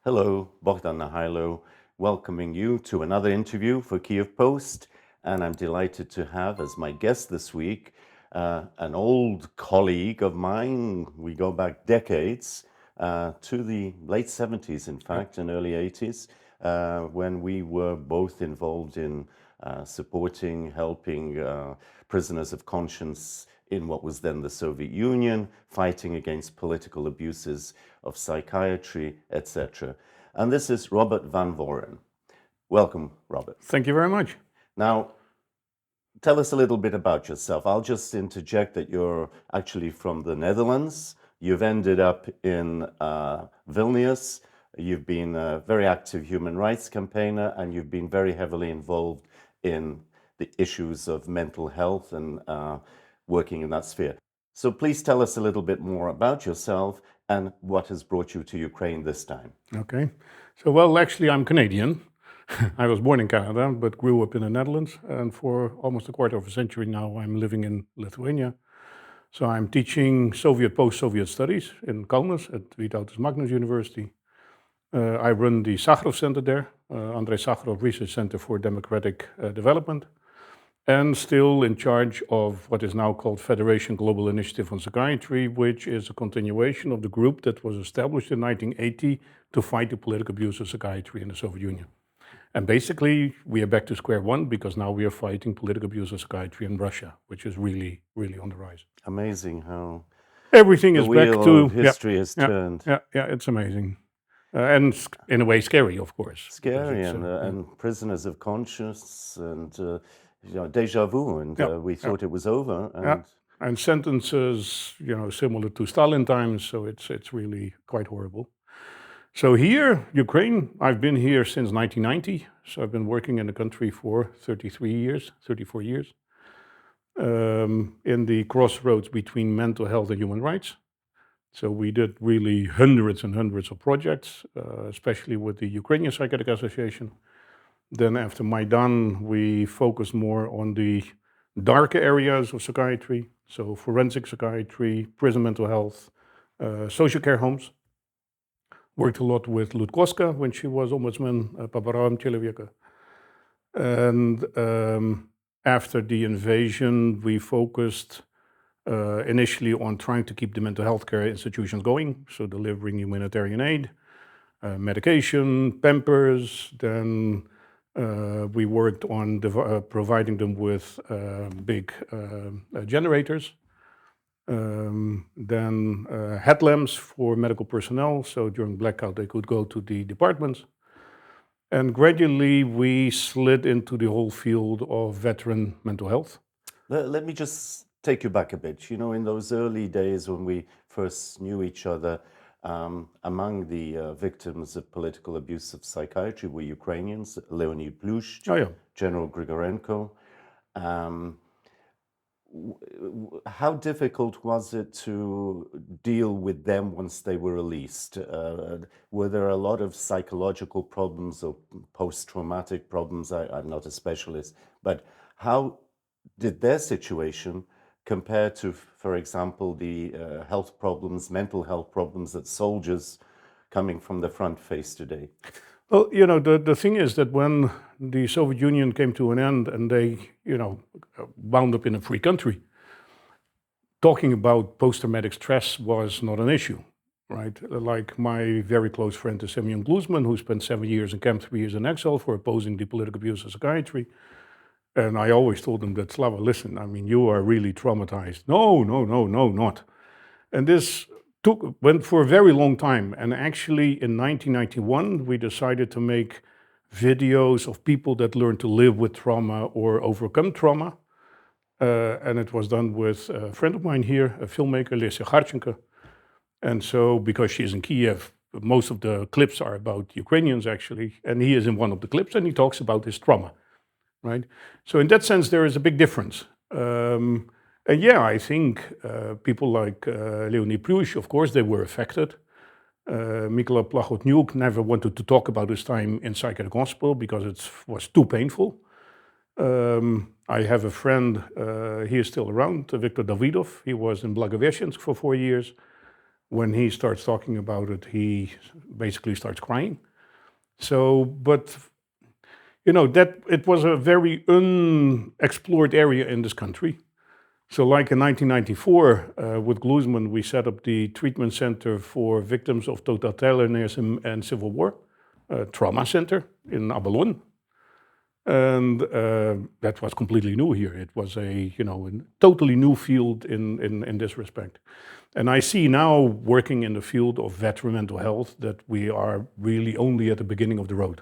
Hello, Bohdan Nahaylo, welcoming you to another interview for Kyiv Post. And I'm delighted to have as my guest this week an old colleague of mine. We go back decades to the late 70s, in fact, and early 80s, when we were both involved in supporting, helping prisoners of conscience in what was then the Soviet Union, fighting against political abuses of psychiatry, etc. And this is Robert van Voren. Welcome, Robert. Thank you very much. Now, tell us a little bit about yourself. I'll just interject that you're actually from the Netherlands. You've ended up in Vilnius. You've been a very active human rights campaigner, and you've been very heavily involved in the issues of mental health and working in that sphere. So please tell us a little bit more about yourself and what has brought you to Ukraine this time. Okay. So, well, actually, I'm Canadian. I was born in Canada, but grew up in the Netherlands. And for almost a quarter of a century now, I'm living in Lithuania. So I'm teaching Soviet, post-Soviet studies in Kaunas at Vytautas Magnus University. I run the Sakharov Center there, Andrei Sakharov Research Center for Democratic Development, and still in charge of what is now called Federation Global Initiative on Psychiatry, which is a continuation of the group that was established in 1980 to fight the political abuse of psychiatry in the Soviet Union. And basically, we are back to square one because now we are fighting political abuse of psychiatry in Russia, which is really, really on the rise. Amazing how everything the is wheel back to of history has turned. Yeah, it's amazing. And in a way scary, of course. Scary, and prisoners of conscience and déjà vu, and we thought it was over. And sentences, similar to Stalin times, so it's really quite horrible. So here, Ukraine, I've been here since 1990, so I've been working in the country for 34 years, in the crossroads between mental health and human rights. So we did really hundreds and hundreds of projects, especially with the Ukrainian Psychiatric Association. Then after Maidan, we focused more on the darker areas of psychiatry, so forensic psychiatry, prison mental health, social care homes. Worked a lot with Ludkoska when she was ombudsman, Paparam Человека. And after the invasion, we focused initially on trying to keep the mental health care institutions going, so delivering humanitarian aid, medication, Pampers. Then we worked on providing them with big generators. Then headlamps for medical personnel, so during blackout they could go to the departments. And gradually we slid into the whole field of veteran mental health. Let me just take you back a bit. In those early days when we first knew each other, among the victims of political abuse of psychiatry were Ukrainians, Leonid Plющ, General Grigorenko. How difficult was it to deal with them once they were released? Were there a lot of psychological problems or post-traumatic problems? I'm not a specialist, but how did their situation compare to, for example, the health problems, mental health problems that soldiers coming from the front face today? Well, the thing is that when the Soviet Union came to an end and they, wound up in a free country, talking about post-traumatic stress was not an issue, right? Like my very close friend is Semyon Gluzman, who spent 7 years in camp, 3 years in exile for opposing the political abuse of psychiatry. And I always told him that, Slava, listen, you are really traumatized. No, not. And this went for a very long time. And actually in 1991, we decided to make videos of people that learned to live with trauma or overcome trauma. And it was done with a friend of mine here, a filmmaker, Lesya Harchenko. And so because she's in Kiev, most of the clips are about Ukrainians actually. And he is in one of the clips and he talks about his trauma, right? So in that sense, there is a big difference. And yeah, I think people like Leonid Plющ, of course, they were affected. Mykola Plahotniuk never wanted to talk about his time in psychiatric hospital because it was too painful. I have a friend, he is still around, Viktor Davidov. He was in Blagoveshchensk for 4 years. When he starts talking about it, he basically starts crying. So, but that it was a very unexplored area in this country. So, like in 1994, with Glusman, we set up the treatment center for victims of totalitarianism and civil war, trauma center in Abalon. And that was completely new here. It was a totally new field in this respect. And I see now, working in the field of veteran mental health, that we are really only at the beginning of the road.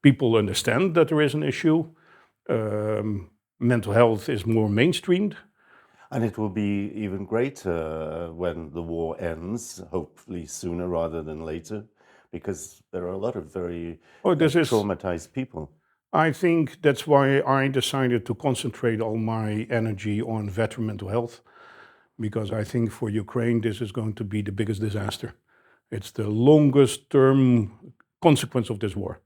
People understand that there is an issue. Mental health is more mainstreamed. And it will be even greater when the war ends, hopefully sooner rather than later, because there are a lot of very traumatized people. I think that's why I decided to concentrate all my energy on veteran mental health, because I think for Ukraine this is going to be the biggest disaster. It's the longest term consequence of this war.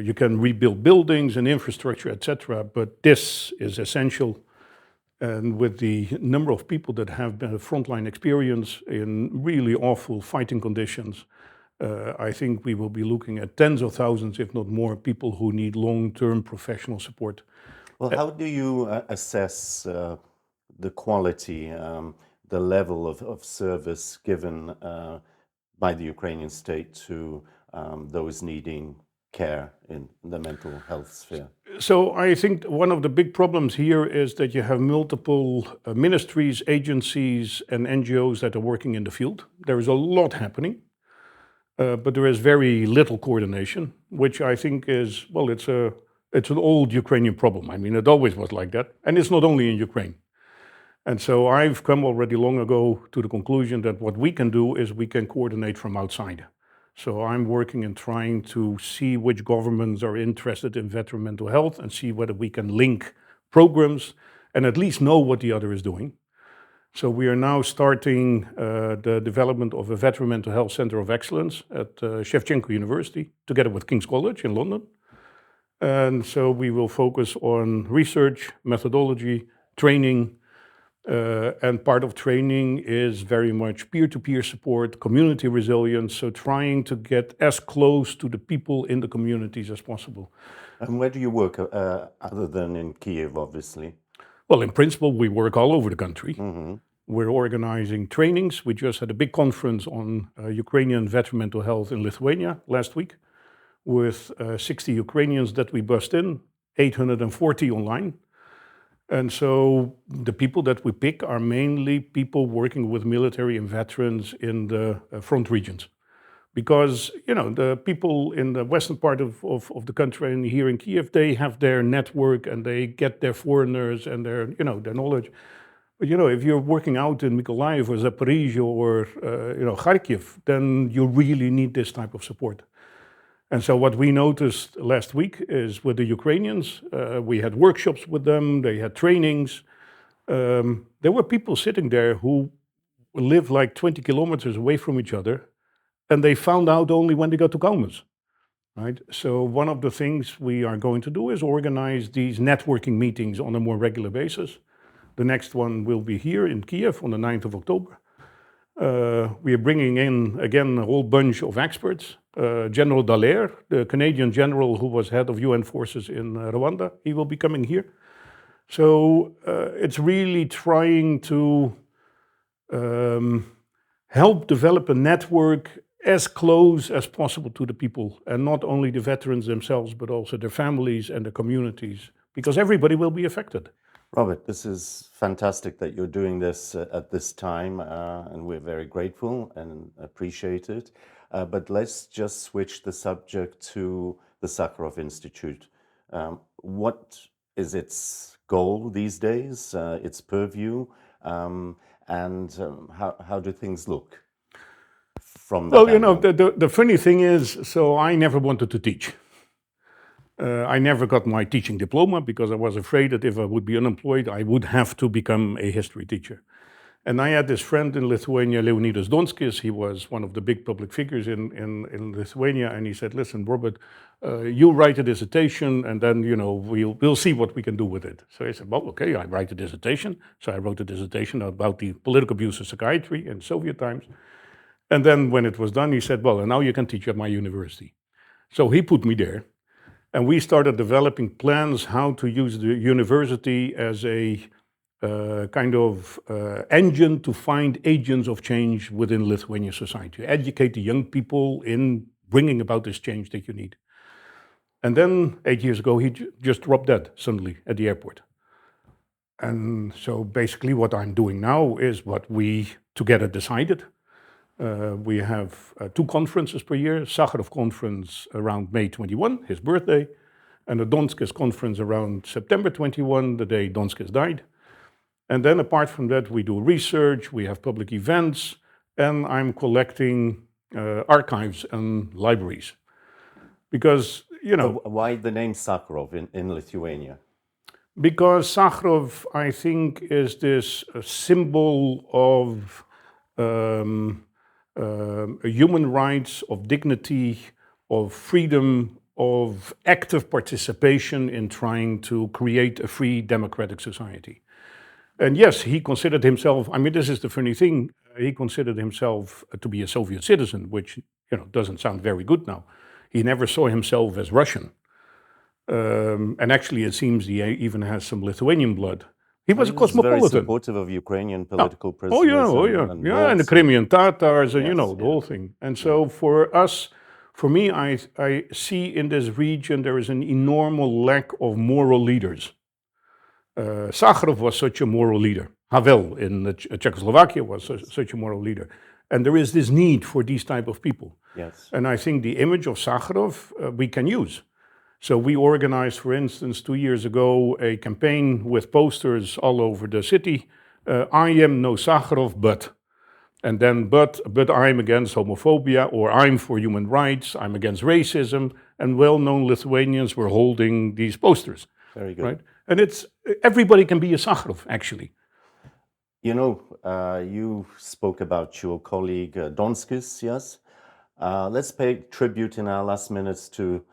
You can rebuild buildings and infrastructure, etc., but this is essential. And with the number of people that have been a frontline experience in really awful fighting conditions, I think we will be looking at tens of thousands, if not more, people who need long-term professional support. Well, how do you assess the quality, the level of service given by the Ukrainian state to those needing care in the mental health sphere? So I think one of the big problems here is that you have multiple ministries, agencies, and NGOs that are working in the field. There is a lot happening. But there is very little coordination, which I think is, well, it's an old Ukrainian problem. I mean, it always was like that. And it's not only in Ukraine. And so I've come already long ago to the conclusion that what we can do is we can coordinate from outside. So I'm working and trying to see which governments are interested in veteran mental health and see whether we can link programs and at least know what the other is doing. So we are now starting the development of a Veteran Mental Health Center of Excellence at Shevchenko University, together with King's College in London. And so we will focus on research, methodology, training, and part of training is very much peer-to-peer support, community resilience, so trying to get as close to the people in the communities as possible. And where do you work, other than in Kyiv, obviously? Well, in principle, we work all over the country. Mm-hmm. We're organizing trainings. We just had a big conference on Ukrainian veteran mental health in Lithuania last week with 60 Ukrainians that we bussed in, 840 online. And so the people that we pick are mainly people working with military and veterans in the front regions. Because, the people in the western part of the country and here in Kyiv, they have their network and they get their foreigners and their knowledge. But, if you're working out in Mykolaiv or Zaporizhia or, Kharkiv, then you really need this type of support. And so what we noticed last week is with the Ukrainians, we had workshops with them, they had trainings. There were people sitting there who live like 20 kilometers away from each other, and they found out only when they got to Kaunas, right? So one of the things we are going to do is organize these networking meetings on a more regular basis. The next one will be here in Kyiv on the 9th of October. We are bringing in, again, a whole bunch of experts. General Dallaire, the Canadian general who was head of UN forces in Rwanda, he will be coming here. So it's really trying to help develop a network as close as possible to the people, and not only the veterans themselves, but also their families and their communities, because everybody will be affected. Robert, this is fantastic that you're doing this at this time, and we're very grateful and appreciate it. But let's just switch the subject to the Sakharov Institute. What is its goal these days, its purview, and how do things look from that angle? The funny thing is, so I never wanted to teach. I never got my teaching diploma because I was afraid that if I would be unemployed, I would have to become a history teacher. And I had this friend in Lithuania, Leonidas Donskis. He was one of the big public figures in Lithuania. And he said, listen, Robert, you write a dissertation and then, we'll see what we can do with it. So I said, well, okay, I write a dissertation. So I wrote a dissertation about the political abuse of psychiatry in Soviet times. And then when it was done, he said, well, and now you can teach at my university. So he put me there. And we started developing plans how to use the university as a kind of engine to find agents of change within Lithuanian society, to educate the young people in bringing about this change that you need. And then 8 years ago, he just dropped dead suddenly at the airport. And so basically what I'm doing now is what we together decided. We have 2 conferences per year, Sakharov conference around May 21, his birthday, and the Donskis conference around September 21, the day Donskis died. And then apart from that, we do research, we have public events, and I'm collecting archives and libraries. Because, Why the name Sakharov in Lithuania? Because Sakharov, I think, is this symbol of human rights, of dignity, of freedom, of active participation in trying to create a free democratic society. And yes, he considered himself, this is the funny thing, he considered himself to be a Soviet citizen, which doesn't sound very good now. He never saw himself as Russian. And actually it seems he even has some Lithuanian blood. He was a cosmopolitan. Very supportive of Ukrainian political prisoners. And the Crimean Tatars, and the whole thing. And so for me, I see in this region there is an enormous lack of moral leaders. Sakharov was such a moral leader. Havel in Czechoslovakia was such a moral leader. And there is this need for these type of people. Yes. And I think the image of Sakharov we can use. So we organized, for instance, 2 years ago, a campaign with posters all over the city. I am no Sakharov, but. And then, but I'm against homophobia, or I'm for human rights, I'm against racism. And well-known Lithuanians were holding these posters. Very good. Right? And everybody can be a Sakharov, actually. You spoke about your colleague Donskis, yes? Let's pay tribute in our last minutes to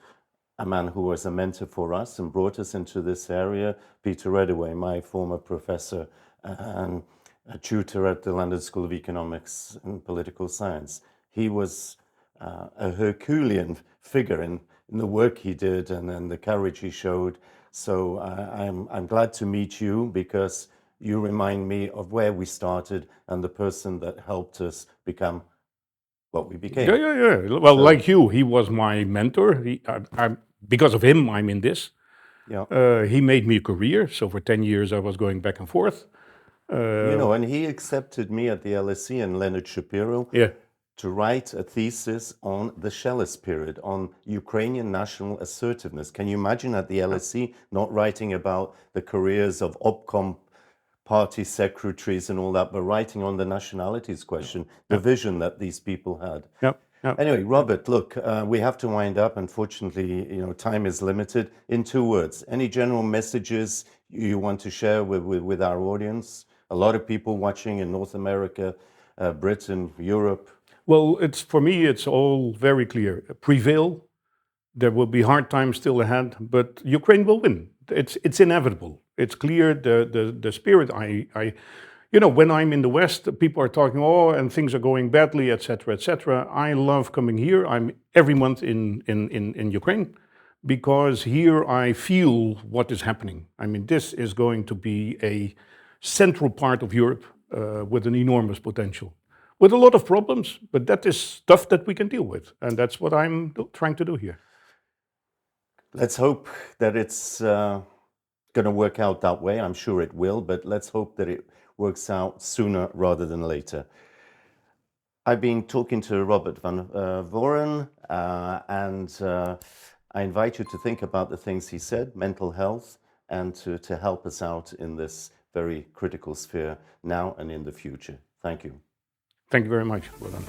a man who was a mentor for us and brought us into this area, Peter Redaway, my former professor and a tutor at the London School of Economics and Political Science. He was a Herculean figure in the work he did and the courage he showed. So I'm glad to meet you because you remind me of where we started and the person that helped us become what we became. Yeah. Well, like you, he was my mentor. Because of him, I'm in this. Yeah. He made me a career. So for 10 years, I was going back and forth. And he accepted me at the LSE and Leonard Shapiro to write a thesis on the Shellist period, on Ukrainian national assertiveness. Can you imagine at the LSE not writing about the careers of obkom party secretaries and all that, but writing on the nationalities question, the vision that these people had. Anyway, Robert, look, we have to wind up. Unfortunately, time is limited. In 2 words, any general messages you want to share with our audience? A lot of people watching in North America, Britain, Europe. Well, for me, it's all very clear. Prevail. There will be hard times still ahead, but Ukraine will win. It's inevitable. It's clear the spirit. When I'm in the West, people are talking, and things are going badly, etc., etc. I love coming here. I'm every month in Ukraine because here I feel what is happening. This is going to be a central part of Europe with an enormous potential, with a lot of problems, but that is stuff that we can deal with, and that's what I'm trying to do here. Let's hope that it's going to work out that way. I'm sure it will, but let's hope that it works out sooner rather than later. I've been talking to Robert van Voren, and I invite you to think about the things he said, mental health, and to help us out in this very critical sphere now and in the future. Thank you. Thank you very much, Bohdan.